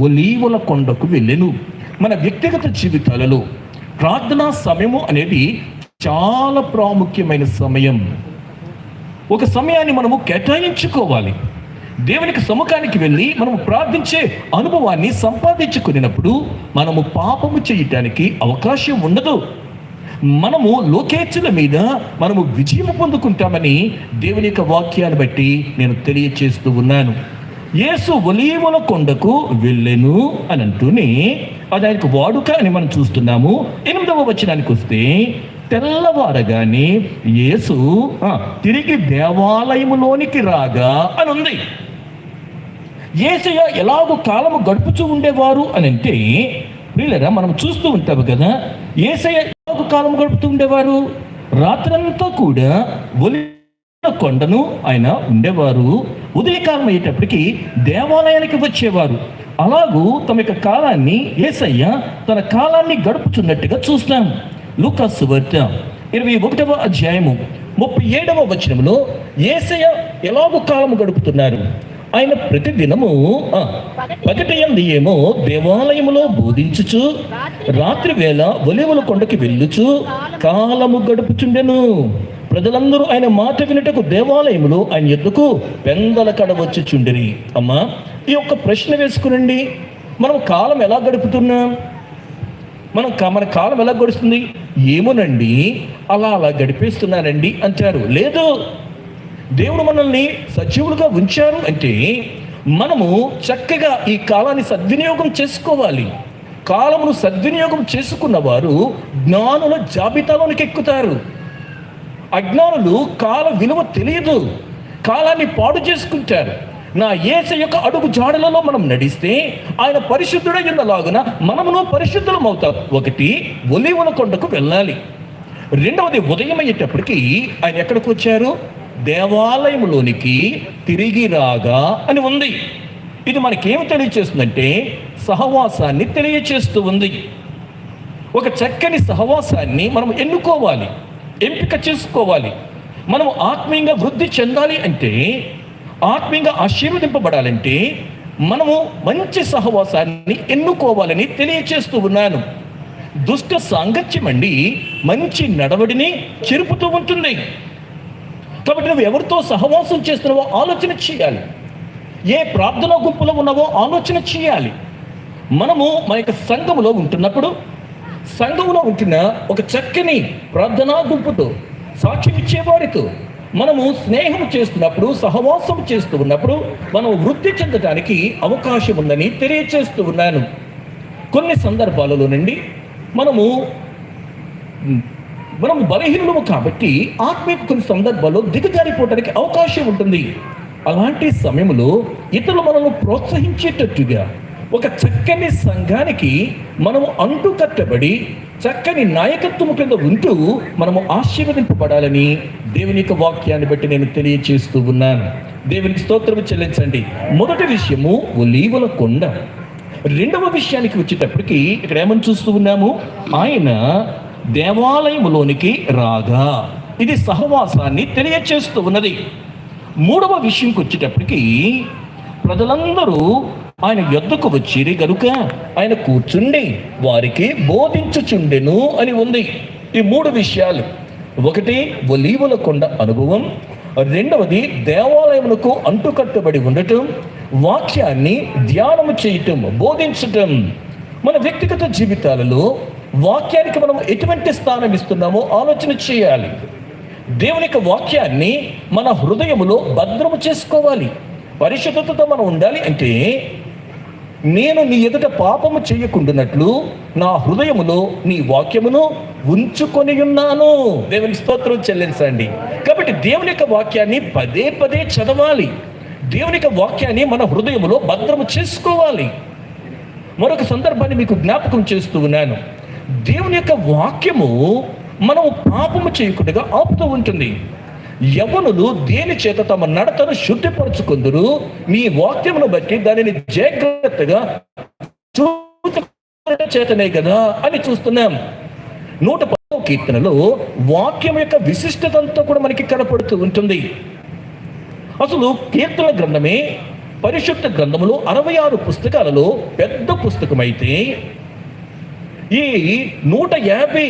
ఒలీవల కొండకు వెళ్ళెను. మన వ్యక్తిగత జీవితాలలో ప్రార్థనా సమయము అనేది చాలా ప్రాముఖ్యమైన సమయం. ఒక సమయాన్ని మనము కేటాయించుకోవాలి. దేవునికి సముఖానికి వెళ్ళి మనము ప్రార్థించే అనుభవాన్ని సంపాదించుకున్నప్పుడు మనము పాపము చేయటానికి అవకాశం ఉండదు. మనము లోకేచ్ఛల మీద మనము విజయం పొందుకుంటామని దేవుని యొక్క వాక్యాన్ని బట్టి నేను తెలియచేస్తూ ఉన్నాను. యేసు ఒలీవల కొండకు వెళ్ళెను అని అంటూనే అది ఆయనకు వాడుక అని మనం చూస్తున్నాము. 8వ వచనానికి వస్తే, తెల్లవారగానే యేసు తిరిగి దేవాలయములోనికి రాగా అని ఉంది. యేసయ్య ఎలాగో కాలము గడుపుతూ ఉండేవారు అని అంటే, ప్రియులరా, మనం చూస్తూ ఉంటాము కదా, యేసయ్య ఎలాగో కాలం గడుపుతూ ఉండేవారు. రాత్రంతా కూడా ఒలీవల కొండను ఆయన ఉండేవారు. ఉదయకాలం అయ్యేటప్పటికి దేవాలయానికి వచ్చేవారు. అలాగూ తమ యొక్క కాలాన్ని యేసయ్య తన కాలాన్ని గడుపుతున్నట్టుగా చూస్తాం. లూకాసు సువార్త 21వ అధ్యాయము 37వ వచనంలో యేసయ్య ఎలాగో కాలము గడుపుతున్నారు. ఆయన ప్రతిదినము పగటియందు ఏమో దేవాలయములో బోధించుచు, రాత్రి వేళ ఒలీవల కొండకి వెళ్ళుచు కాలము గడుపుచుండెను. ప్రజలందరూ ఆయన మాట వినుటకు దేవాలయములో ఆయన ఎద్దుకు పెందల కడ వచ్చుచుండిరి. అమ్మా, ఈ యొక్క ప్రశ్న వేసుకునండి, మనం కాలం ఎలా గడుపుతున్నాం? మన కాలం ఎలా గడుస్తుంది? ఏమోనండి, అలా గడిపేస్తున్నానండి అంటారు. లేదు, దేవుడు మనల్ని సజీవులుగా ఉంచారు అంటే మనము చక్కగా ఈ కాలాన్ని సద్వినియోగం చేసుకోవాలి. కాలమును సద్వినియోగం చేసుకున్న వారు జ్ఞానుల జాబితాలోనికి ఎక్కుతారు. అజ్ఞానులు కాల విలువ తెలియదు, కాలాన్ని పాడు చేసుకుంటారు. నా యేసయ్య యొక్క అడుగు జాడలలో మనం నడిస్తే ఆయన పరిశుద్ధుడై ఉన్నలాగున మనమును పరిశుద్ధులం అవుతాం. ఒకటి, ఒలీవల కొండకు వెళ్ళాలి. రెండవది, ఉదయం అయ్యేటప్పటికి ఆయన ఎక్కడికి వచ్చారు? దేవాలయంలోనికి తిరిగి రాగా అని ఉంది. ఇది మనకేమి తెలియచేస్తుందంటే సహవాసాన్ని తెలియచేస్తూ ఉంది. ఒక చక్కని సహవాసాన్ని మనం ఎన్నుకోవాలి, ఎంపిక చేసుకోవాలి. మనం ఆత్మీయంగా వృద్ధి చెందాలి అంటే, ఆత్మీయంగా ఆశీర్వదింపబడాలంటే మనము మంచి సహవాసాన్ని ఎన్నుకోవాలని తెలియచేస్తూ ఉన్నాను. దుష్ట సాంగత్యం అండి మంచి నడవడిని చెరుపుతూ ఉంటుంది. కాబట్టి నువ్వు ఎవరితో సహవాసం చేస్తున్నావో ఆలోచన చేయాలి. ఏ ప్రార్థనా గుంపులో ఉన్నావో ఆలోచన చేయాలి. మనము మన యొక్క సంఘములో ఉంటున్నప్పుడు, సంఘంలో ఉంటున్న ఒక చక్కని ప్రార్థనా గుంపుతో, సాక్ష్యం ఇచ్చేవారితో మనము స్నేహం చేస్తున్నప్పుడు, సహవాసం చేస్తూ ఉన్నప్పుడు మనం వృద్ధి చెందడానికి అవకాశం ఉందని తెలియచేస్తూ ఉన్నాను. కొన్ని సందర్భాలలో నుండి మనము బలహీనము కాబట్టి ఆత్మీయ కొన్ని సందర్భాల్లో దిగజారిపోవడానికి అవకాశం ఉంటుంది. అలాంటి సమయంలో ఇతరులు మనల్ని ప్రోత్సహించేటట్టుగా ఒక చక్కని సంఘానికి మనము అంటు కట్టబడి చక్కని నాయకత్వం కింద ఉంటూ మనము ఆశీర్వదింపబడాలని దేవుని యొక్క వాక్యాన్ని బట్టి నేను తెలియచేస్తూ ఉన్నాను. దేవునికి స్తోత్రం చెల్లించండి. మొదటి విషయము ఒలీవల కొండ. రెండవ విషయానికి వచ్చేటప్పటికి ఇక్కడ ఏమని చూస్తూ ఉన్నాము? ఆయన దేవాలయములోనికి రాగా. ఇది సహవాసాన్ని తెలియచేస్తూ ఉన్నది. మూడవ విషయంకి వచ్చేటప్పటికి ప్రజలందరూ ఆయన యొద్దకు వచ్చిరి గనుక ఆయన కూర్చుండి వారికి బోధించుచుండెను అని ఉంది. ఈ మూడు విషయాలు. ఒకటి, ఒలీవల కొండ అనుభవం. రెండవది, దేవాలయములకు అంటుకట్టబడి ఉండటం, వాక్యాన్ని ధ్యానము చేయటం, బోధించటం. మన వ్యక్తిగత జీవితాలలో వాక్యానికి మనం ఎటువంటి స్థానం ఇస్తున్నామో ఆలోచన చేయాలి. దేవుని యొక్క వాక్యాన్ని మన హృదయములో భద్రము చేసుకోవాలి. పరిశుద్ధతతో మనం ఉండాలి అంటే, నేను నీ ఎదుట పాపము చేయకుండానట్లు నా హృదయములో నీ వాక్యమును ఉంచుకొని ఉన్నాను. దేవుని స్తోత్రం చెల్లించండి. కాబట్టి దేవుని యొక్క వాక్యాన్ని పదే పదే చదవాలి. దేవుని యొక్క వాక్యాన్ని మన హృదయములో భద్రము చేసుకోవాలి. మరొక సందర్భాన్ని మీకు జ్ఞాపకం చేస్తూ ఉన్నాను. దేవుని యొక్క వాక్యము మనము పాపము చేయకుండా ఆపుతూ ఉంటుంది. యవ్వనులు దేని చేత తమ నడతను శుద్ధిపరచుకుందరు? నీ వాక్యమును బట్టి దానిని జాగ్రత్తగా చేతనే కదా అని చూస్తున్నాం. 110వ కీర్తనలో వాక్యం యొక్క విశిష్టత అంతా కూడా మనకి కనపడుతూ ఉంటుంది. అసలు కీర్తన గ్రంథమే పరిశుద్ధ గ్రంథములో 66 పుస్తకాలలో పెద్ద పుస్తకమైతే ఈ 150